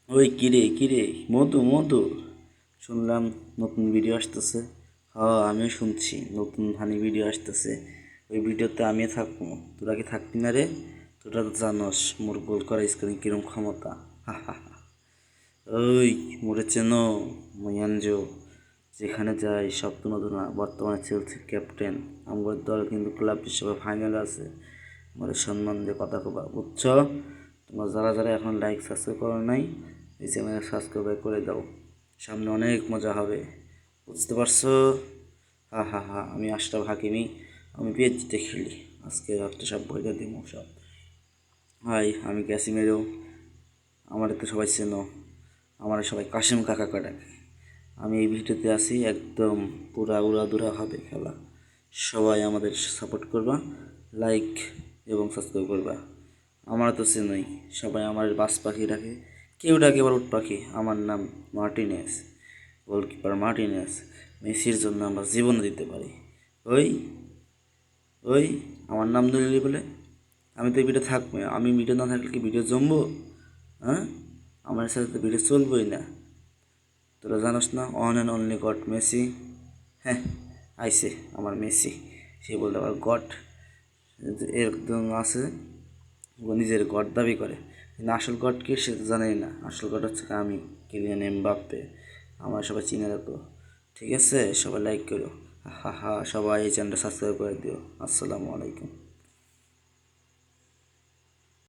ওই কিরে মধু মধু, শুনলাম নতুন ভিডিও আসতেছে। হ্যাঁ, আমিও শুনছি নতুন ফানি ভিডিও আসতেছে। ওই ভিডিওতে আমিও থাকবো, তোরা কি থাকবি না রে? তোরা তো জানোস মোর গোল করা স্ক্রিন কিরম ক্ষমতা। হা হা হা। ওই, মোরে চেনো? ময়ানজো, যেখানে যাই সব নতুন। বর্তমানে চেলসির ক্যাপ্টেন। আমার দল কিন্তু ক্লাব হিসেবে ফাইনালে আছে। মোরে সম্মান দিয়ে কথা কবা, বুঝছো? তোমরা যারা যারা এখন লাইক সাবস্ক্রাইব করো নাই, এই চ্যানেলে সাবস্ক্রাইব করে দাও। সামনে অনেক মজা হবে, বুঝতে পারছো? হা হা হা। আমি আশরাফ হাকিমি, আমি পিএইচজিতে খেলি। আজকে রাত্রে সব বইটা দিব সব। হাই, আমি ক্যাসিমেরো। আমার তো সবাই চেনো, আমার সবাই কাশিম কাকা ডাকে। আমি এই ভিডিওতে আছি, একদম পুরা উড়াদুরা হবে খেলা। সবাই আমাদের সাপোর্ট করবা, লাইক এবং সাবস্ক্রাইব করবা। আমার তো চেনই, সবাই আমার বাস পাখি ডাকে, কেউ ডাকে আবার উট পাখি। আমার নাম মার্টিনেস, গোলকিপার মার্টিনেস। মেসির জন্য আমরা জীবন দিতে পারি। ওই ওই, আমার নাম ধরলি বলে আমি তো এই ভিডিও থাকবো। আমি ভিডিও না থাকলে কি ভিডিও জমবো? হ্যাঁ, আমার সাথে তো ভিডিও চলবই না। তোরা জানোস না, on and only god Messi. হ্যাঁ, আইসে আমার মেসি, সে বলতে আবার গড। একজন আছে, ও নিজের গড দাবি করে, কিন্তু আসল গড কি সে তো জানেই না। আসল গড হচ্ছে আমি, কিলিয়ান এমবাপ্পে। আমার সবাই চিনে রাখো, ঠিক আছে? সবাই লাইক করো। হা হা, সবাই এই চ্যানেলটা সাবস্ক্রাইব করে দিও। আসসালামু আলাইকুম।